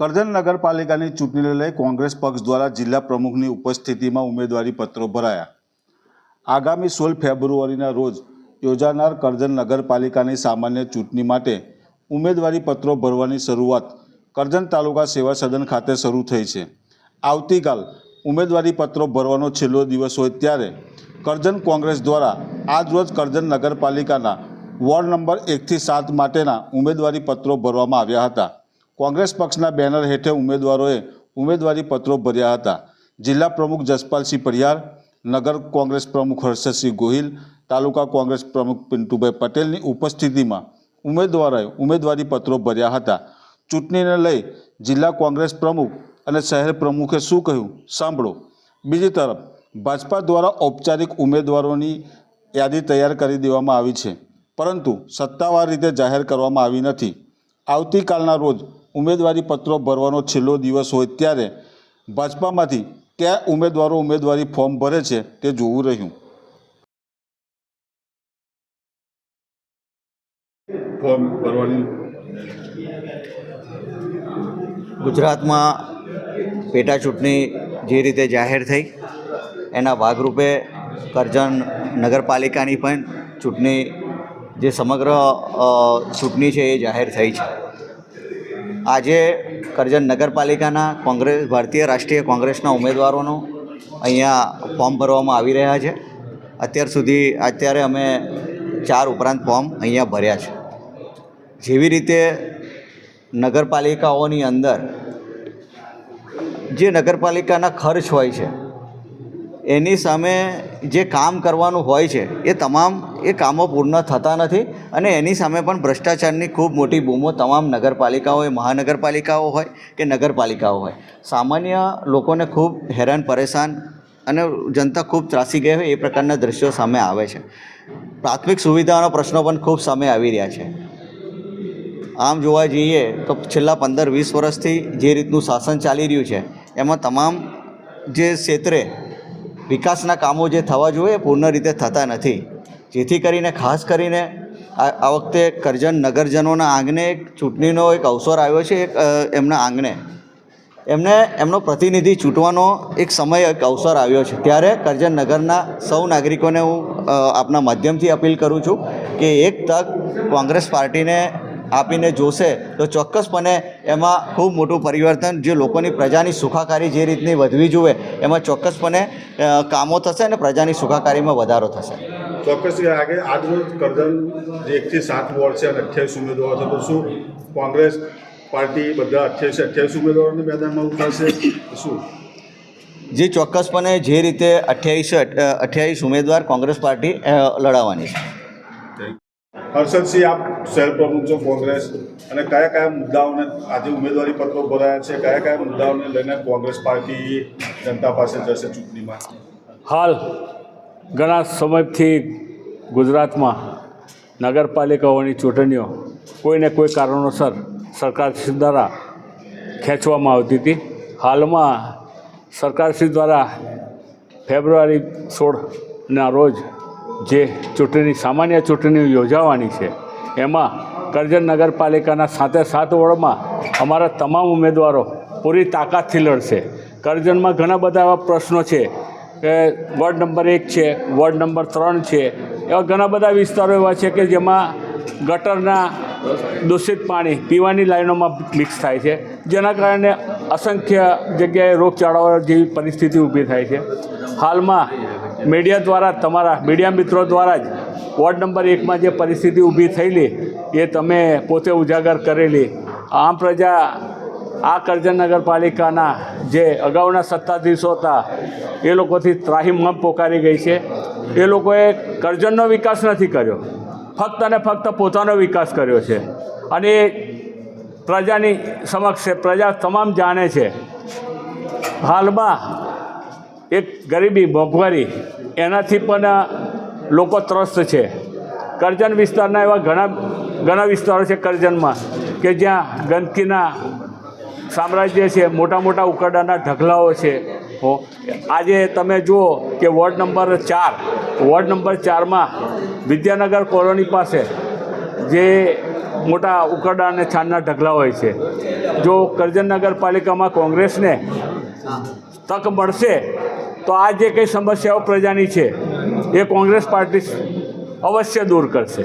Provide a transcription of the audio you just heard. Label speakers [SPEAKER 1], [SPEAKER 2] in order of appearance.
[SPEAKER 1] કરજણ નગરપાલિકાની ચૂંટણીને લઈ કોંગ્રેસ પક્ષ દ્વારા જિલ્લા પ્રમુખની ઉપસ્થિતિમાં ઉમેદવારી પત્રો ભરાયા। આગામી 16 ફેબ્રુઆરીના રોજ યોજાનાર કરજણ નગરપાલિકાની સામાન્ય ચૂંટણી માટે ઉમેદવારી પત્રો ભરવાની શરૂઆત કરજણ તાલુકા સેવા સદન ખાતે શરૂ થઈ છે। આવતીકાલ ઉમેદવારી પત્રો ભરવાનો છેલ્લો દિવસ હોય ત્યારે કરજણ કોંગ્રેસ દ્વારા આજરોજ કરજણ નગરપાલિકાના વોર્ડ નંબર 1 થી 7 માટેના ઉમેદવારી પત્રો ભરવામાં આવ્યા હતા। કોંગ્રેસ પક્ષના બેનર હેઠળ ઉમેદવારોએ ઉમેદવારી પત્રો ભર્યા હતા। જિલ્લા પ્રમુખ જસપાલસિંહ પરિયાર, નગર કોંગ્રેસ પ્રમુખ હર્ષદસિંહ ગોહિલ, તાલુકા કોંગ્રેસ પ્રમુખ પિન્ટુભાઈ પટેલની ઉપસ્થિતિમાં ઉમેદવારોએ ઉમેદવારી પત્રો ભર્યા હતા। ચૂંટણીને લઈ જિલ્લા કોંગ્રેસ પ્રમુખ અને શહેર પ્રમુખે શું કહ્યું સાંભળો। બીજી તરફ ભાજપા દ્વારા ઔપચારિક ઉમેદવારોની યાદી તૈયાર કરી દેવામાં આવી છે, પરંતુ સત્તાવાર રીતે જાહેર કરવામાં આવી નથી। આવતીકાલના રોજ ઉમેદવારી પત્રો ભરવાનો છેલ્લો દિવસ હોય ત્યારે ભાજપામાંથી કયા ઉમેદવારો ઉમેદવારી ફોર્મ ભરે છે તે જોવું રહ્યું। ફોર્મ ભરવાની
[SPEAKER 2] ગુજરાતમાં પેટા ચૂંટણી જે રીતે જાહેર થઈ એના ભાગરૂપે કરજણ નગરપાલિકાની પણ ચૂંટણી જે સમગ્ર ચૂંટણી છે એ જાહેર થઈ છે। આજે કરજણ નગરપાલિકાના ભારતીય રાષ્ટ્રીય કોંગ્રેસના ઉમેદવારોનો અહીંયા ફોર્મ ભરવામાં આવી રહ્યા છે। અત્યારે અમે 4 ઉપરાંત ફોર્મ અહીંયા ભર્યા છે। જેવી રીતે નગરપાલિકાઓની અંદર જે નગરપાલિકાના ખર્ચ હોય છે એની સામે જે કામ કરવાનું હોય છે એ કામો પૂર્ણ થતા નથી અને એની સામે પણ ભ્રષ્ટાચારની ખૂબ મોટી બૂમો તમામ નગરપાલિકાઓએ, મહાનગરપાલિકાઓ હોય કે નગરપાલિકાઓ હોય, સામાન્ય લોકોને ખૂબ હેરાન પરેશાન અને જનતા ખૂબ ત્રાસી ગઈ હોય એ પ્રકારના દ્રશ્યો સામે આવે છે। પ્રાથમિક સુવિધાઓના પ્રશ્નો પણ ખૂબ સામે આવી રહ્યા છે। આમ જોવા જઈએ તો છેલ્લા 15-20 વર્ષથી જે રીતનું શાસન ચાલી રહ્યું છે એમાં તમામ જે ક્ષેત્રે વિકાસના કામો જે થવા જોઈએ પૂર્ણ રીતે થતા નથી, જેથી કરીને ખાસ કરીને આ વખતે કરજણ નગરજનોના આંગણે એક ચૂંટણીનો એક અવસર આવ્યો છે। એમના આંગણે એમનો પ્રતિનિધિ ચૂંટવાનો એક સમય, એક અવસર આવ્યો છે। ત્યારે કરજણ નગરના સૌ નાગરિકોને હું આપના માધ્યમથી અપીલ કરું છું કે એક તક કોંગ્રેસ પાર્ટીને આપીને જોશે તો ચોક્કસપણે એમાં ખૂબ મોટું પરિવર્તન, જે લોકોની પ્રજાની સુખાકારી જે રીતની વધવી જોઈએ એમાં ચોક્કસપણે કામો થશે અને પ્રજાની સુખાકારીમાં વધારો થશે।
[SPEAKER 1] ચોક્કસ આગે આજરોજ કરજણ જે 1 થી 7 વોર્ડ છે અને 28 ઉમેદવારો છે, તો શું કોંગ્રેસ પાર્ટી બધા 28 ઉમેદવારોને મેદાનમાં ઉતારશે? શું
[SPEAKER 2] જે ચોક્કસપણે જે રીતે 28 ઉમેદવાર કોંગ્રેસ પાર્ટી લડાવવાની છે।
[SPEAKER 1] હર્ષદસિંહ, આપ શહેર પ્રમુખ છો કોંગ્રેસ, અને કયા મુદ્દાઓને આજે ઉમેદવારી પત્રો ભરાયા છે, કયા મુદ્દાઓને લઈને કોંગ્રેસ પાર્ટી જનતા પાસે જશે ચૂંટણીમાં?
[SPEAKER 3] હાલ ઘણા સમયથી ગુજરાતમાં નગરપાલિકાઓની ચૂંટણીઓ કોઈને કોઈ કારણોસર સરકારશ્રી દ્વારા ખેંચવામાં આવતી હતી। હાલમાં સરકારશ્રી દ્વારા ફેબ્રુઆરી 16ના રોજ જે સામાન્ય ચૂંટણી યોજાવાની છે એમાં કરજણ નગરપાલિકાના 7 વોર્ડમાં અમારા તમામ ઉમેદવારો પૂરી તાકાતથી લડશે। કરજણમાં ઘણા બધા એવા પ્રશ્નો છે કે વોર્ડ નંબર 1 છે, વોર્ડ નંબર 3 છે, એવા ઘણા બધા વિસ્તારો એવા છે કે જેમાં ગટરના દૂષિત પાણી પીવાની લાઈનોમાં મિક્સ થાય છે, જેના કારણે અસંખ્ય જગ્યાએ રોગચાળાઓ જેવી પરિસ્થિતિ ઊભી થાય છે। હાલમાં મીડિયા દ્વારા, તમારા મીડિયા મિત્રો દ્વારા જ વોર્ડ નંબર 1માં જે પરિસ્થિતિ ઊભી થયેલી એ તમે પોતે ઉજાગર કરેલી। આમ પ્રજા આ કરજણ નગરપાલિકાના જે અગાઉના સત્તાધીશો હતા એ લોકોથી ત્રાહિમામ પોકારી ગઈ છે। એ લોકોએ કરજણનો વિકાસ નથી કર્યો, ફક્ત અને ફક્ત પોતાનો વિકાસ કર્યો છે અને એ પ્રજાની સમક્ષ પ્રજા તમામ જાણે છે। હાલમાં એક ગરીબી, મોંઘવારી એનાથી પણ લોકો ત્રસ્ત છે। કરજણ વિસ્તારના એવા ઘણા વિસ્તારો છે કરજણમાં કે જ્યાં ગંદકીના સામ્રાજ્ય છે, મોટા મોટા ઉકરડાના ઢગલાઓ છે। આજે તમે જુઓ કે વોર્ડ નંબર 4માં વિદ્યાનગર કોલોની પાસે જે મોટા ઉકરડા અને છાનના ઢગલા હોય છે. જો કરજણ નગરપાલિકામાં કોંગ્રેસને તક મળશે તો આ જે કંઈ સમસ્યાઓ પ્રજાની છે એ કોંગ્રેસ પાર્ટી અવશ્ય દૂર કરશે.